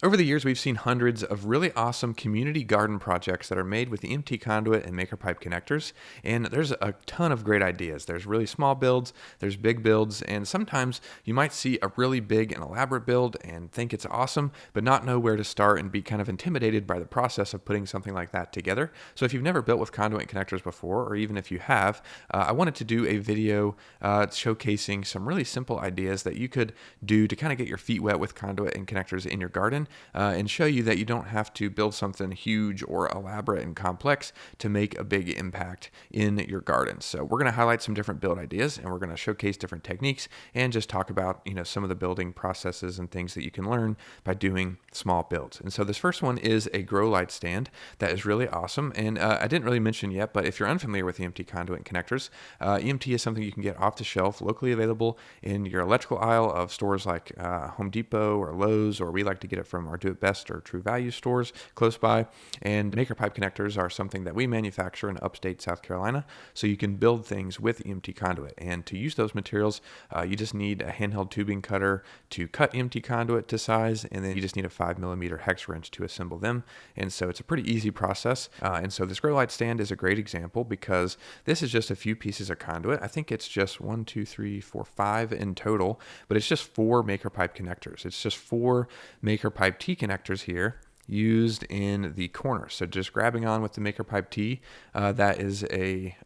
Over the years, we've seen hundreds of really awesome community garden projects that are made with EMT conduit and MakerPipe connectors, and there's a ton of great ideas. There's really small builds, there's big builds, and sometimes you might see a really big and elaborate build and think it's awesome, but not know where to start and be kind of intimidated by the process of putting something like that together. So if you've never built with conduit and connectors before, or even if you have, I wanted to do a video showcasing some really simple ideas that you could do to kind of get your feet wet with conduit and connectors in your garden, and show you that you don't have to build something huge or elaborate and complex to make a big impact in your garden. So we're going to highlight some different build ideas, and we're going to showcase different techniques and just talk about, some of the building processes and things that you can learn by doing small builds. And so this first one is a grow light stand that is really awesome. And I didn't really mention yet, but if you're unfamiliar with EMT conduit and connectors, EMT is something you can get off the shelf, locally available in your electrical aisle of stores like Home Depot or Lowe's, or we like to get it from our Do It Best or True Value stores close by. And MakerPipe connectors are something that we manufacture in upstate South Carolina, so you can build things with EMT conduit. And to use those materials, you just need a handheld tubing cutter to cut EMT conduit to size, and then you just need a 5mm hex wrench to assemble them. And so it's a pretty easy process. And so this grow light stand is a great example because this is just a few pieces of conduit. I think it's just 1, 2, 3, 4, 5 in total, but it's just 4 MakerPipe connectors. It's just 4 MakerPipe T connectors here used in the corner. So just grabbing on with the MakerPipe T, that is a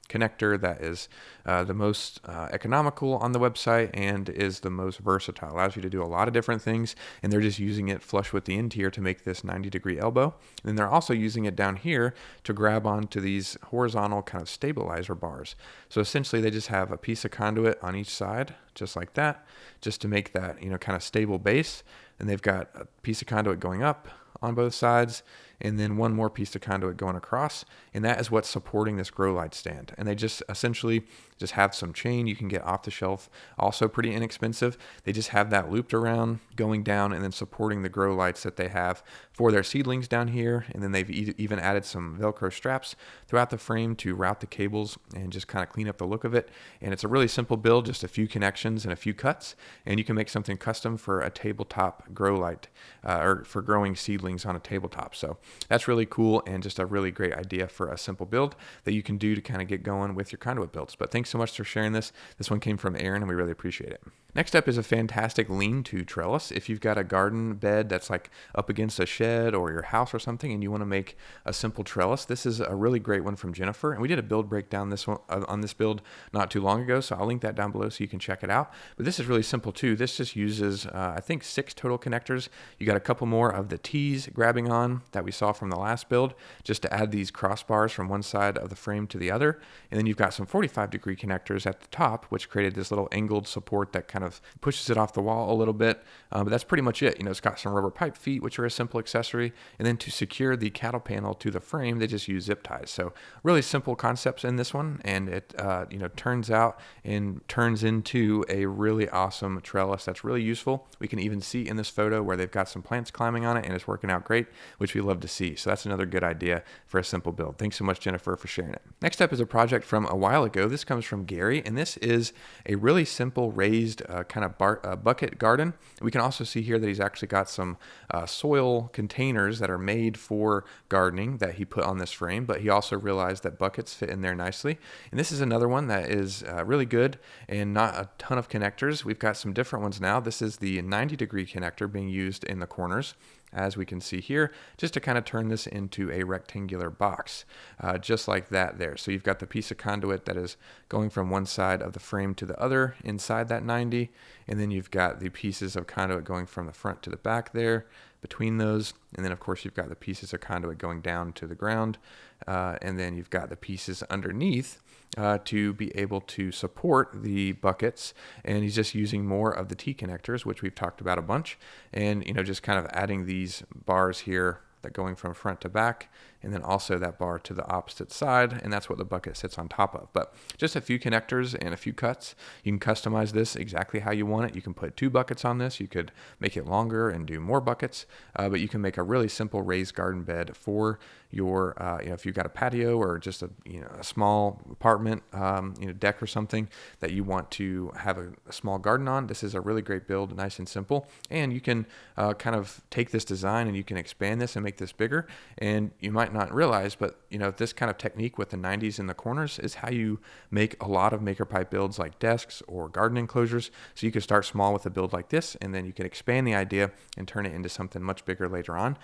connector that is the most economical on the website and is the most versatile. Allows you to do a lot of different things, and they're just using it flush with the end here to make this 90-degree elbow. And then they're also using it down here to grab onto these horizontal kind of stabilizer bars. So essentially they just have a piece of conduit on each side, just like that, just to make that, kind of stable base. And they've got a piece of conduit going up on both sides, and then one more piece of conduit going across, and that is what's supporting this grow light stand. And they just essentially just have some chain you can get off the shelf, also pretty inexpensive. They just have that looped around going down and then supporting the grow lights that they have for their seedlings down here. And then they've even added some Velcro straps throughout the frame to route the cables and just kind of clean up the look of it. And it's a really simple build, just a few connections and a few cuts, and you can make something custom for a tabletop grow light, or for growing seedlings on a tabletop. So that's really cool, and just a really great idea for a simple build that you can do to kind of get going with your conduit builds. But thanks so much for sharing this. This one came from Aaron, and we really appreciate it. Next up is a fantastic lean-to trellis. If you've got a garden bed that's like up against a shed or your house or something, and you want to make a simple trellis, this is a really great one from Jennifer. And we did a build breakdown on this build not too long ago, so I'll link that down below so you can check it out. But this is really simple too. This just uses, I think, 6 total connectors. You got a couple more of the T's grabbing on that we saw from the last build, just to add these crossbars from one side of the frame to the other. And then you've got some 45-degree connectors at the top, which created this little angled support that kind of pushes it off the wall a little bit. But that's pretty much it. It's got some rubber pipe feet, which are a simple accessory. And then to secure the cattle panel to the frame, they just use zip ties. So really simple concepts in this one. And it, turns out and turns into a really awesome trellis that's really useful. We can even see in this photo where they've got some plants climbing on it, and it's working out great, which we love to see. So that's another good idea for a simple build. Thanks so much, Jennifer, for sharing it. Next up is a project from a while ago. This comes from Gary, and this is a really simple raised kind of bucket garden. We can also see here that he's actually got some soil containers that are made for gardening that he put on this frame, but he also realized that buckets fit in there nicely. And this is another one that is really good and not a ton of connectors. We've got some different ones now. This is the 90-degree connector being used in the corners, as we can see here, just to kind of turn this into a rectangular box, just like that there. So you've got the piece of conduit that is going from one side of the frame to the other inside that 90, and then you've got the pieces of conduit going from the front to the back there between those, and then of course you've got the pieces of conduit going down to the ground, and then you've got the pieces underneath to be able to support the buckets. And he's just using more of the T connectors, which we've talked about a bunch, and just kind of adding these bars here that going from front to back, and then also that bar to the opposite side, and that's what the bucket sits on top of. But just a few connectors and a few cuts. You can customize this exactly how you want it. You can put 2 buckets on this. You could make it longer and do more buckets, but you can make a really simple raised garden bed for your, if you've got a patio or just a small apartment, deck or something that you want to have a small garden on. This is a really great build, nice and simple. And you can kind of take this design and you can expand this and make this bigger. And you might not realize, but this kind of technique with the 90s in the corners is how you make a lot of MakerPipe builds like desks or garden enclosures. So you can start small with a build like this, and then you can expand the idea and turn it into something much bigger later on,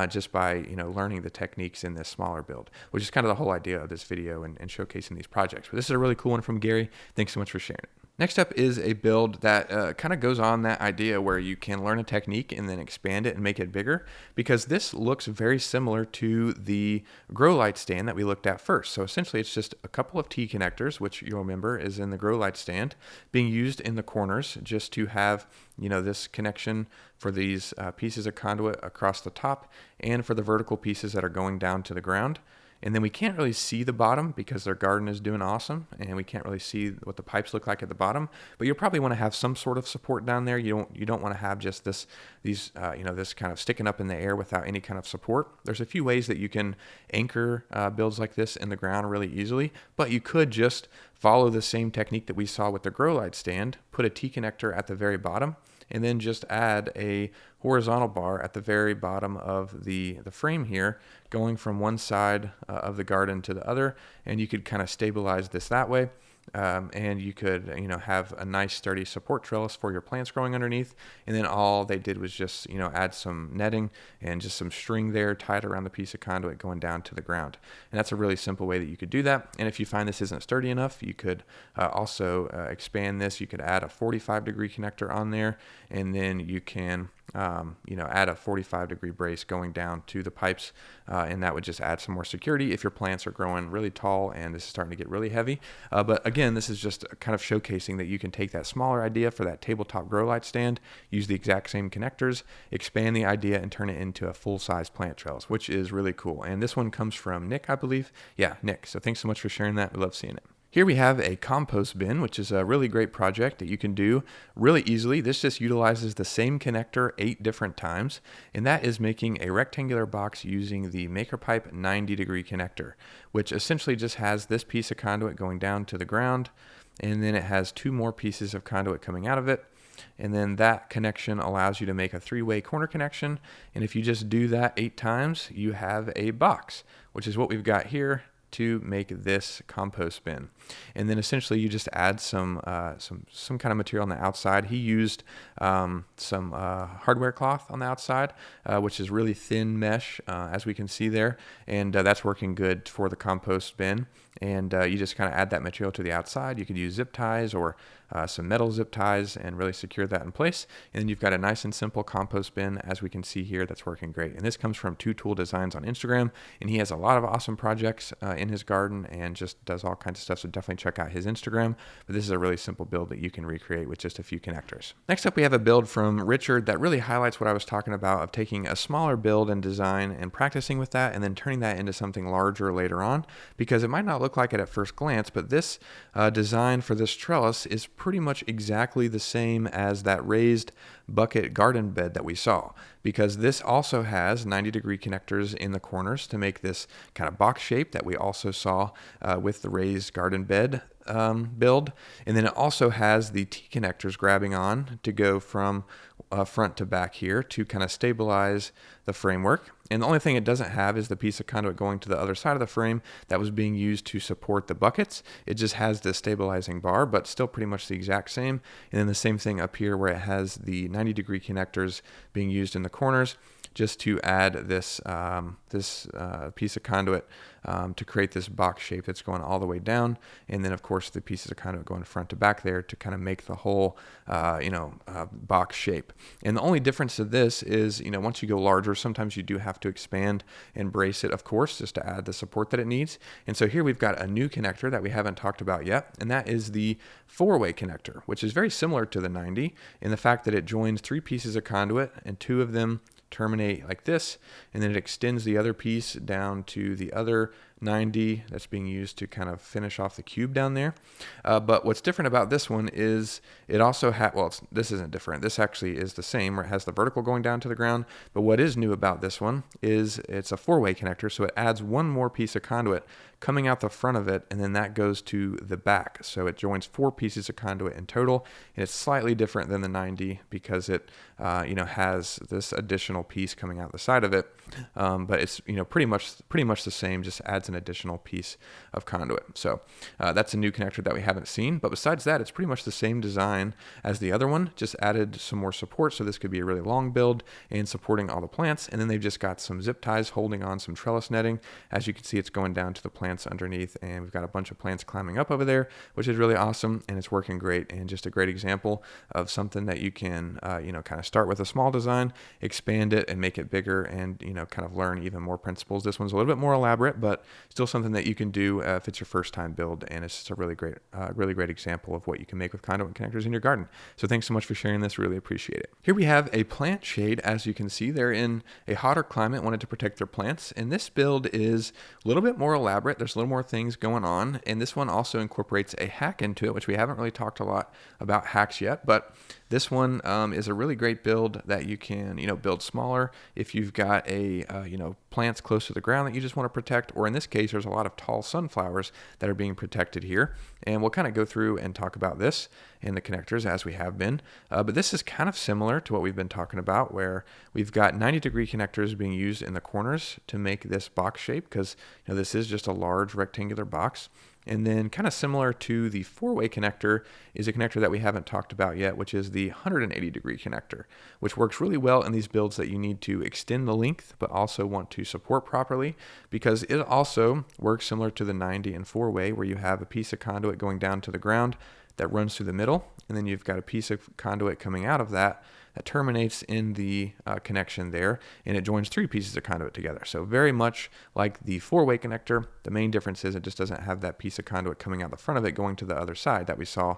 just by learning the techniques in this smaller build, which is kind of the whole idea of this video and showcasing these projects. But this is a really cool one from Gary. Thanks so much for sharing it. Next up is a build that kind of goes on that idea where you can learn a technique and then expand it and make it bigger, because this looks very similar to the grow light stand that we looked at first. So essentially it's just a couple of T connectors, which you'll remember is in the grow light stand, being used in the corners just to have this connection for these pieces of conduit across the top and for the vertical pieces that are going down to the ground. And then we can't really see the bottom because their garden is doing awesome, and we can't really see what the pipes look like at the bottom. But you'll probably want to have some sort of support down there. You don't want to have just this kind of sticking up in the air without any kind of support. There's a few ways that you can anchor builds like this in the ground really easily, but you could just follow the same technique that we saw with the grow light stand, put a T connector at the very bottom, and then just add a horizontal bar at the very bottom of the frame here, going from one side of the garden to the other, and you could kind of stabilize this that way. And you could, have a nice sturdy support trellis for your plants growing underneath. And then all they did was just, add some netting and just some string there tied around the piece of conduit going down to the ground. And that's a really simple way that you could do that. And if you find this isn't sturdy enough, you could also expand this. You could add a 45-degree connector on there, and then you can add a 45-degree brace going down to the pipes, and that would just add some more security if your plants are growing really tall and this is starting to get really heavy. But again, this is just kind of showcasing that you can take that smaller idea for that tabletop grow light stand, use the exact same connectors, expand the idea, and turn it into a full-size plant trellis, which is really cool. And this one comes from Nick, I believe. Yeah, Nick. So thanks so much for sharing that. We love seeing it. Here we have a compost bin, which is a really great project that you can do really easily. This just utilizes the same connector 8 different times, and that is making a rectangular box using the MakerPipe 90-degree connector, which essentially just has this piece of conduit going down to the ground, and then it has 2 more pieces of conduit coming out of it. And then that connection allows you to make a 3-way corner connection. And if you just do that 8 times, you have a box, which is what we've got here to make this compost bin. And then essentially you just add some kind of material on the outside. He used some hardware cloth on the outside, which is really thin mesh, as we can see there, and that's working good for the compost bin. And you just kind of add that material to the outside. You could use zip ties or some metal zip ties and really secure that in place. And then you've got a nice and simple compost bin, as we can see here, that's working great. And this comes from Two Tool Designs on Instagram, and he has a lot of awesome projects in his garden and just does all kinds of stuff. So definitely check out his Instagram. But this is a really simple build that you can recreate with just a few connectors. Next up, we have a build from Richard that really highlights what I was talking about of taking a smaller build and design and practicing with that, and then turning that into something larger later on, because it might not look like it at first glance, but this design for this trellis is pretty much exactly the same as that raised bucket garden bed that we saw, because this also has 90-degree connectors in the corners to make this kind of box shape that we also saw with the raised garden bed build. And then it also has the T connectors grabbing on to go from front to back here to kind of stabilize the framework. And the only thing it doesn't have is the piece of conduit going to the other side of the frame that was being used to support the buckets. It just has the stabilizing bar, but still pretty much the exact same. And then the same thing up here where it has the 90-degree connectors being used in the corners, just to add this piece of conduit to create this box shape that's going all the way down. And then of course the pieces of conduit going front to back there to kind of make the whole box shape. And the only difference to this is, once you go larger, sometimes you do have to expand and brace it, of course, just to add the support that it needs. And so here we've got a new connector that we haven't talked about yet, and that is the 4-way connector, which is very similar to the 90 in the fact that it joins 3 pieces of conduit, and 2 of them terminate like this, and then it extends the other piece down to the other 90 that's being used to kind of finish off the cube down there. But what's different about this one is it also this isn't different. This actually is the same, where it has the vertical going down to the ground. But what is new about this one is it's a 4-way connector, so it adds one more piece of conduit coming out the front of it, and then that goes to the back. So it joins 4 pieces of conduit in total, and it's slightly different than the 90 because it has this additional piece coming out the side of it. But it's pretty much the same, just adds an additional piece of conduit. So that's a new connector that we haven't seen. But besides that, it's pretty much the same design as the other one, just added some more support. So this could be a really long build and supporting all the plants. And then they've just got some zip ties holding on some trellis netting. As you can see, it's going down to the plants underneath, and we've got a bunch of plants climbing up over there, which is really awesome, and it's working great, and just a great example of something that you can kind of start with a small design, expand it and make it bigger, and kind of learn even more principles. This one's a little bit more elaborate, but still something that you can do if it's your first time build, and it's just a really great example of what you can make with conduit and connectors in your garden. So thanks so much for sharing this, really appreciate it. Here we have a plant shade. As you can see, they're in a hotter climate, wanted to protect their plants, and this build is a little bit more elaborate. There's a little more things going on, and this one also incorporates a hack into it, which we haven't really talked a lot about hacks yet, but this one is a really great build that you can, build smaller if you've got a, plants close to the ground that you just want to protect, or in this case, there's a lot of tall sunflowers that are being protected here. And we'll kind of go through and talk about this in the connectors as we have been. But this is kind of similar to what we've been talking about, where we've got 90-degree connectors being used in the corners to make this box shape, because this is just a large rectangular box. And then kind of similar to the 4-way connector is a connector that we haven't talked about yet, which is the 180-degree connector, which works really well in these builds that you need to extend the length, but also want to support properly, because it also works similar to the 90 and 4-way, where you have a piece of conduit going down to the ground that runs through the middle, and then you've got a piece of conduit coming out of that terminates in the connection there, and it joins 3 pieces of conduit together. So very much like the 4-way connector, the main difference is it just doesn't have that piece of conduit coming out the front of it going to the other side that we saw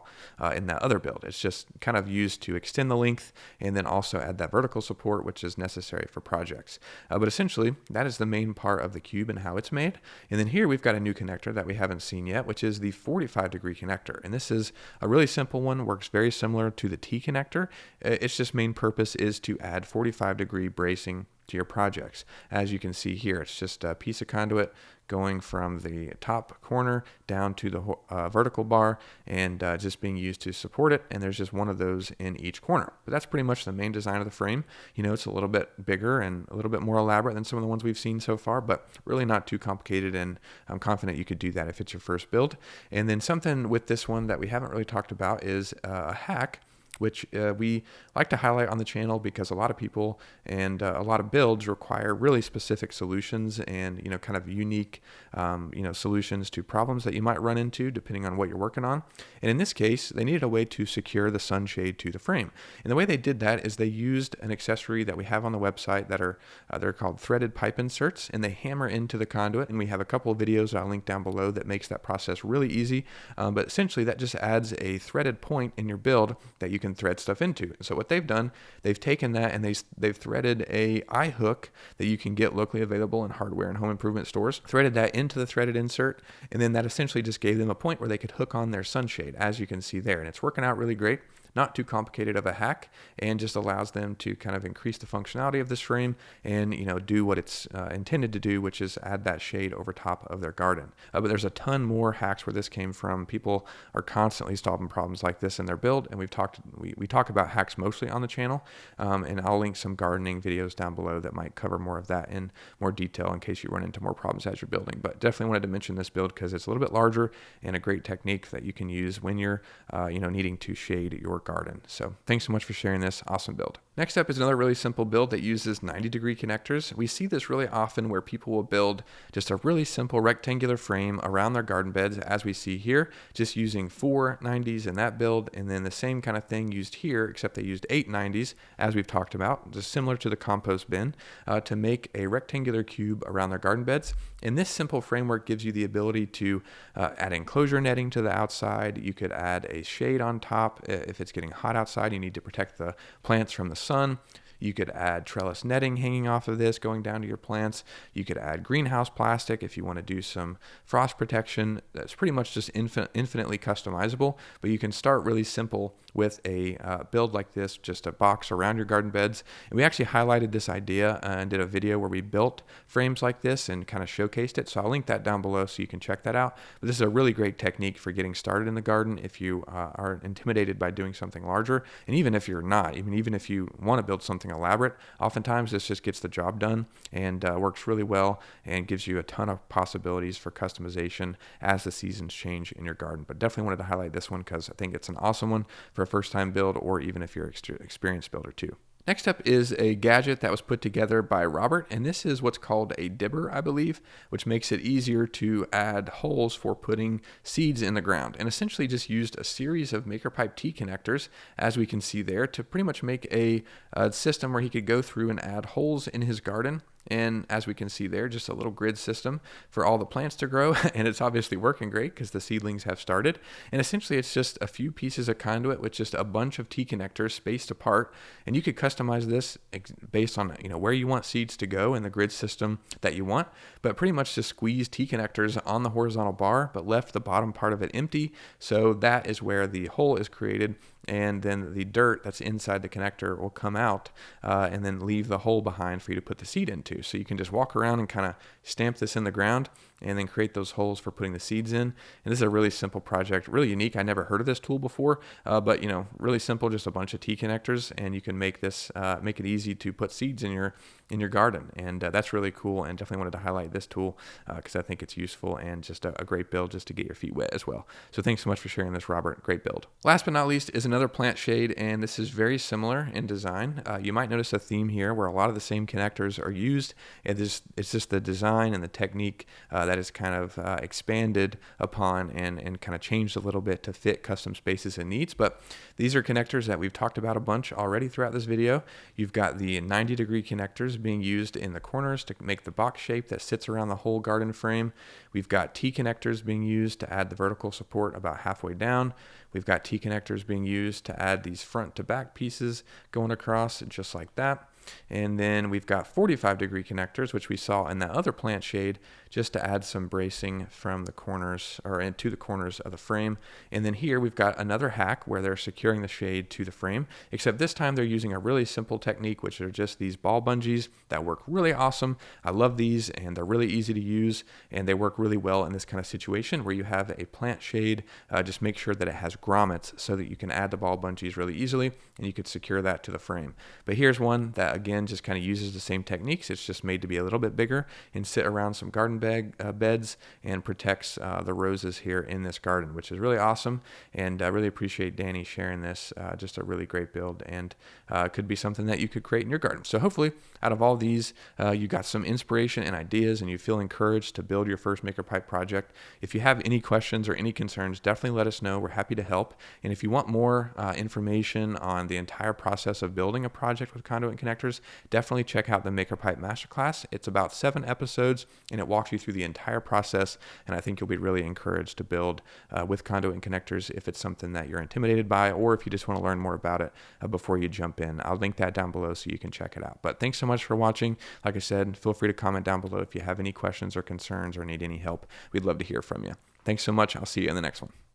in that other build. It's just kind of used to extend the length and then also add that vertical support, which is necessary for projects. But essentially, that is the main part of the cube and how it's made. And then here we've got a new connector that we haven't seen yet, which is the 45-degree connector. And this is a really simple one, works very similar to the T connector. It's just main purpose is to add 45-degree bracing to your projects. As you can see here, it's just a piece of conduit going from the top corner down to the vertical bar, and just being used to support it, and there's just one of those in each corner. But that's pretty much the main design of the frame. It's a little bit bigger and a little bit more elaborate than some of the ones we've seen so far, but really not too complicated, and I'm confident you could do that if it's your first build. And then something with this one that we haven't really talked about is a hack, which we like to highlight on the channel, because a lot of people and a lot of builds require really specific solutions and kind of unique solutions to problems that you might run into depending on what you're working on. And in this case, they needed a way to secure the sunshade to the frame, and the way they did that is they used an accessory that we have on the website that are they're called threaded pipe inserts, and they hammer into the conduit, and we have a couple of videos that I'll link down below that makes that process really easy. But essentially that just adds a threaded point in your build that you can thread stuff into. So what they've done, they've taken that and they've threaded a eye hook that you can get locally available in hardware and home improvement stores, threaded that into the threaded insert, and then that essentially just gave them a point where they could hook on their sunshade, as you can see there, and it's working out really great. Not too complicated of a hack, and just allows them to kind of increase the functionality of this frame and do what it's intended to do, which is add that shade over top of their garden. But there's a ton more hacks where this came from. People are constantly solving problems like this in their build, and we talk about hacks mostly on the channel, and I'll link some gardening videos down below that might cover more of that in more detail in case you run into more problems as you're building. But definitely wanted to mention this build because it's a little bit larger and a great technique that you can use when you're needing to shade your garden. So thanks so much for sharing this. Awesome build. Next up is another really simple build that uses 90-degree connectors. We see this really often where people will build just a really simple rectangular frame around their garden beds, as we see here, just using 4 90s in that build, and then the same kind of thing used here, except they used 8 90s, as we've talked about, just similar to the compost bin, to make a rectangular cube around their garden beds. And this simple framework gives you the ability to add enclosure netting to the outside. You could add a shade on top if it's getting hot outside. You need to protect the plants from the sun. You could add trellis netting hanging off of this going down to your plants. You could add greenhouse plastic if you want to do some frost protection. That's pretty much just infinitely customizable, but you can start really simple with a build like this, just a box around your garden beds. And we actually highlighted this idea and did a video where we built frames like this and kind of showcased it. So I'll link that down below so you can check that out. But this is a really great technique for getting started in the garden if you are intimidated by doing something larger. And even if you're not, even if you want to build something elaborate, oftentimes this just gets the job done and works really well and gives you a ton of possibilities for customization as the seasons change in your garden. But definitely wanted to highlight this one because I think it's an awesome one for a first-time build, or even if you're an experienced builder too. Next up is a gadget that was put together by Robert, and this is what's called a dibber, I believe, which makes it easier to add holes for putting seeds in the ground, and essentially just used a series of MakerPipe T connectors, as we can see there, to pretty much make a system where he could go through and add holes in his garden. And as we can see there, just a little grid system for all the plants to grow. And it's obviously working great because the seedlings have started. And essentially it's just a few pieces of conduit with just a bunch of T connectors spaced apart. And you could customize this based on where you want seeds to go in the grid system that you want. But pretty much just squeeze T connectors on the horizontal bar, but left the bottom part of it empty. So that is where the hole is created. And then the dirt that's inside the connector will come out and then leave the hole behind for you to put the seed into. So you can just walk around and kind of stamp this in the ground and then create those holes for putting the seeds in. And this is a really simple project, really unique. I never heard of this tool before, but really simple, just a bunch of T connectors, and you can make this make it easy to put seeds in your garden. And that's really cool, and definitely wanted to highlight this tool because I think it's useful and just a great build just to get your feet wet as well. So thanks so much for sharing this, Robert. Great build. Last but not least is another plant shade, and this is very similar in design. You might notice a theme here where a lot of the same connectors are used, and it's just the design and the technique that is kind of expanded upon and kind of changed a little bit to fit custom spaces and needs. But these are connectors that we've talked about a bunch already throughout this video. You've got the 90-degree connectors being used in the corners to make the box shape that sits around the whole garden frame. We've got T connectors being used to add the vertical support about halfway down. We've got T connectors being used to add these front to back pieces going across just like that. And then we've got 45-degree connectors, which we saw in that other plant shade, just to add some bracing from the corners or into the corners of the frame. And then here we've got another hack where they're securing the shade to the frame, except this time they're using a really simple technique, which are just these ball bungees that work really awesome. I love these, and they're really easy to use, and they work really well in this kind of situation where you have a plant shade. Just make sure that it has grommets so that you can add the ball bungees really easily, and you could secure that to the frame. But here's one that again just kind of uses the same techniques. It's just made to be a little bit bigger and sit around some garden beds and protects the roses here in this garden, which is really awesome. And I really appreciate Danny sharing this. Just a really great build, and could be something that you could create in your garden. So hopefully out of all these, you got some inspiration and ideas, and you feel encouraged to build your first MakerPipe project. If you have any questions or any concerns, definitely let us know. We're happy to help. And if you want more information on the entire process of building a project with conduit and connectors, definitely check out the MakerPipe Masterclass. It's about 7 episodes, and it walks you through the entire process, and I think you'll be really encouraged to build with conduit and connectors if it's something that you're intimidated by, or if you just want to learn more about it before you jump in. I'll link that down below so you can check it out. But thanks so much for watching. Like I said, feel free to comment down below if you have any questions or concerns or need any help. We'd love to hear from you. Thanks so much. I'll see you in the next one.